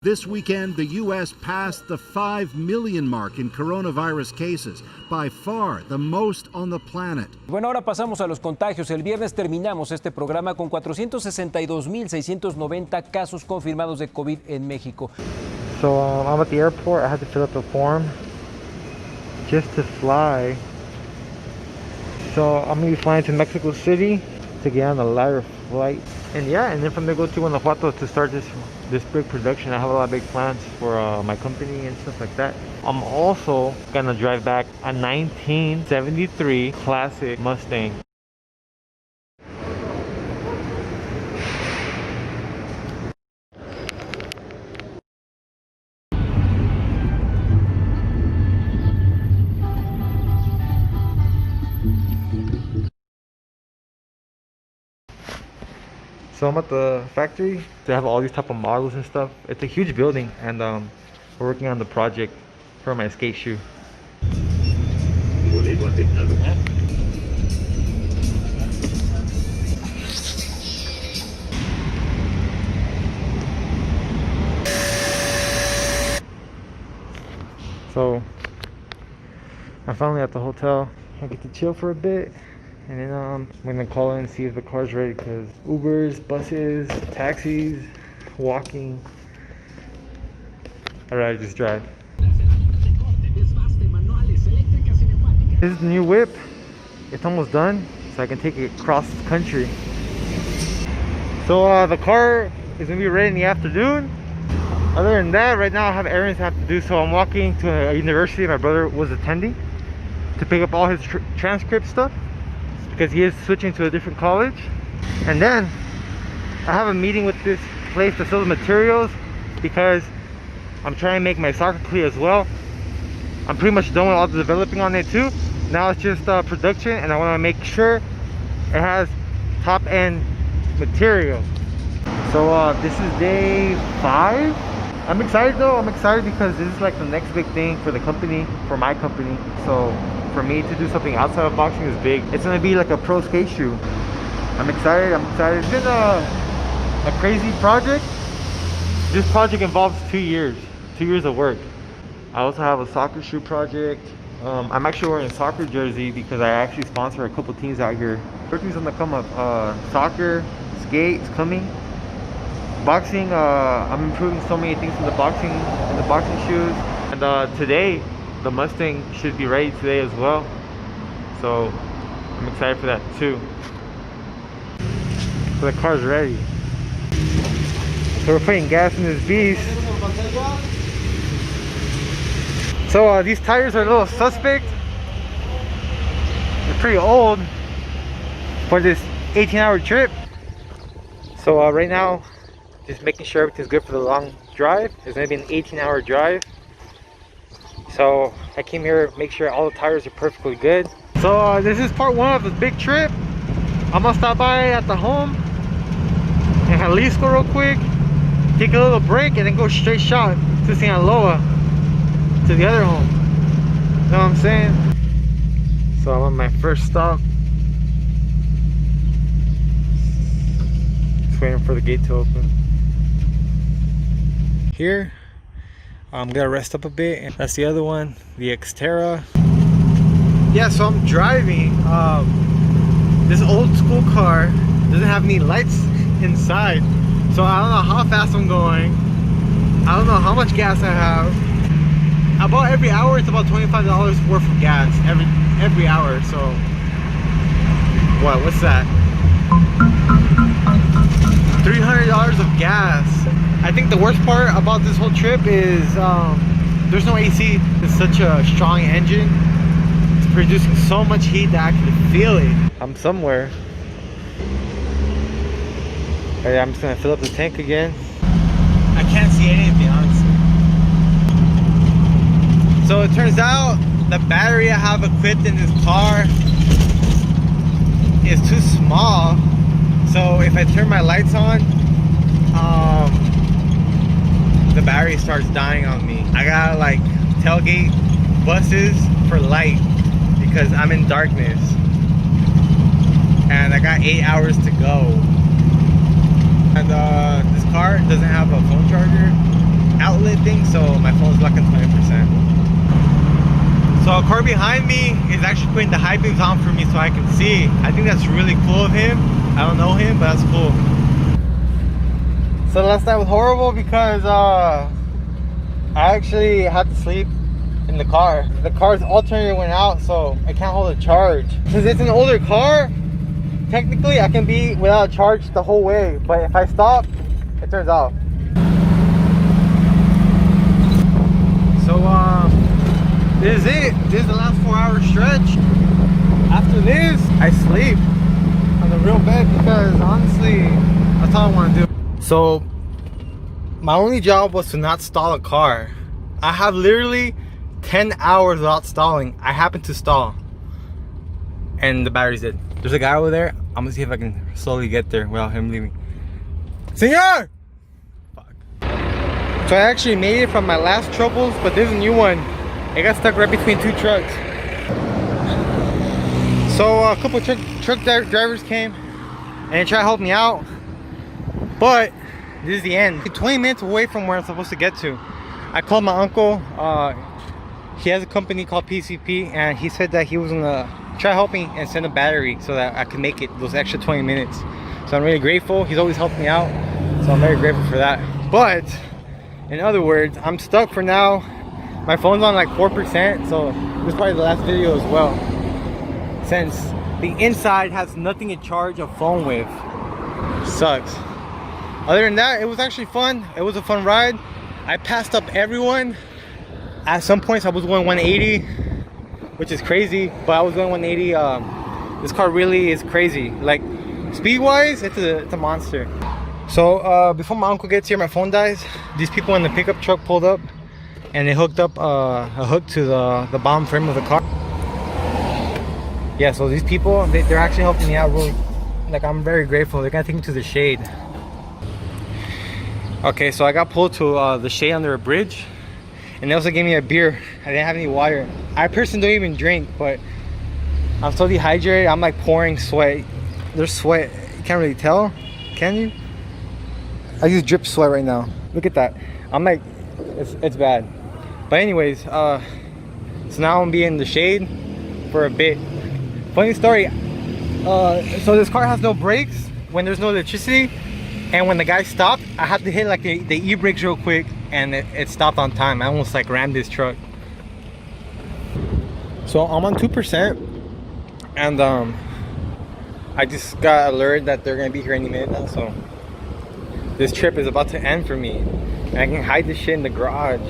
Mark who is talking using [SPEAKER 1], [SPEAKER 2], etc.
[SPEAKER 1] This weekend, the U.S. passed the 5 million mark in coronavirus cases, by far the most on the planet.
[SPEAKER 2] Bueno, ahora pasamos a los contagios. El viernes terminamos este programa con 462,690 casos confirmados de COVID en México.
[SPEAKER 3] So I'm at the airport. I had to fill out the form just to fly. So I'm gonna be flying to Mexico City to get on a lighter flight. And yeah, and then from there go to Guanajuato to start this big production. I have a lot of big plans for my company and stuff like that. I'm also gonna drive back a 1973 classic Mustang. So I'm at the factory. They have all these type of models and stuff. It's a huge building, and we're working on the project for my skate shoe. So I'm finally at the hotel. I get to chill for a bit. And then I'm gonna call in and see if the car's ready, because Ubers, buses, taxis, walking, I'd rather just drive. This is the new whip. It's almost done, so I can take it cross country. So the car is gonna be ready in the afternoon. Other than that, right now I have errands I have to do, so I'm walking to a university my brother was attending to pick up all his transcript stuff, because he is switching to a different college. And then I have a meeting with this place to sell the materials, because I'm trying to make my soccer cleat as well. I'm pretty much done with all the developing on it too. Now it's just production, and I want to make sure it has top-end material. So this is day 5. I'm excited though. I'm excited because this is like the next big thing for the company, for my company. So for me to do something outside of boxing is big. It's gonna be like a pro skate shoe. I'm excited. It's been a crazy project. This project involves 2 years of work. I also have a soccer shoe project. I'm actually wearing a soccer jersey because I actually sponsor a couple teams out here. Everything's on the come up. Soccer, skates coming. Boxing, I'm improving so many things in the boxing shoes. And today, the Mustang should be ready today as well, so I'm excited for that too. So the car's ready. So we're putting gas in this beast. So these tires are a little suspect. They're pretty old for this 18-hour trip. So right now, just making sure everything's good for the long drive. It's gonna be an 18-hour drive. So I came here to make sure all the tires are perfectly good. So this is part 1 of the big trip. I'm gonna stop by at the home in Jalisco real quick, take a little break, and then go straight shot to Sinaloa, to the other home. You know what I'm saying? So I'm on my first stop. Just waiting for the gate to open. Here, I'm gonna rest up a bit, and that's the other one, the Xterra. Yeah, so I'm driving this old school car. Doesn't have any lights inside, so I don't know how fast I'm going. I don't know how much gas I have. About every hour, it's about $25 worth of gas every hour. So what's that? $300 of gas. I think the worst part about this whole trip is there's no AC. It's such a strong engine. It's producing so much heat that I can feel it. I'm somewhere. Okay, I'm just gonna fill up the tank again. I can't see anything, honestly. So it turns out the battery I have equipped in this car is too small. So if I turn my lights on, the battery starts dying on me. I gotta like tailgate buses for light because I'm in darkness, and I got 8 hours to go. And this car doesn't have a phone charger, outlet thing, so my phone's locked on 20%. So a car behind me is actually putting the high beams on for me so I can see. I think that's really cool of him. I don't know him, but that's cool. So last night was horrible because I actually had to sleep in the car. The car's alternator went out, so I can't hold a charge. Since it's an older car, technically I can be without a charge the whole way, but if I stop, it turns off. So this is it. This is the last 4-hour stretch. After this, I sleep on the real bed because honestly, that's all I want to do. So my only job was to not stall a car. I have literally 10 hours without stalling. I happened to stall and the battery's dead. There's a guy over there. I'm gonna see if I can slowly get there without him leaving. Senor! Fuck. So I actually made it from my last troubles, but there's a new one. It got stuck right between two trucks. So a couple truck drivers came and they tried to help me out, but this is the end. 20 minutes away from where I'm supposed to get to. I called my uncle. He has a company called PCP, and he said that he was gonna try to help me and send a battery so that I could make it those extra 20 minutes. So I'm really grateful. He's always helped me out, so I'm very grateful for that. But in other words, I'm stuck for now. My phone's on like 4%, so this is probably the last video as well, since the inside has nothing to charge a phone with. Sucks. Other than that, it was actually fun. It was a fun ride. I passed up everyone. At some points I was going 180, which is crazy, but I was going 180. This car really is crazy. Like speed wise, it's a monster. So before my uncle gets here, my phone dies. These people in the pickup truck pulled up and they hooked up a hook to the bottom frame of the car. Yeah, so these people, they're actually helping me out really. Like, I'm very grateful. They're gonna take me to the shade. Okay, so I got pulled to the shade under a bridge, and they also gave me a beer. I didn't have any water. I personally don't even drink, but I'm so dehydrated. I'm like pouring sweat. There's sweat. You can't really tell, can you? I just drip sweat right now. Look at that. I'm like, it's bad. But anyways, so now I'm gonna be in the shade for a bit. Funny story. So this car has no brakes when there's no electricity, and when the guy stopped, I had to hit like the e-brakes real quick, and it stopped on time. I almost like rammed this truck. So I'm on 2%, and I just got alert that they're gonna be here any minute now. So this trip is about to end for me, and I can hide this shit in the garage.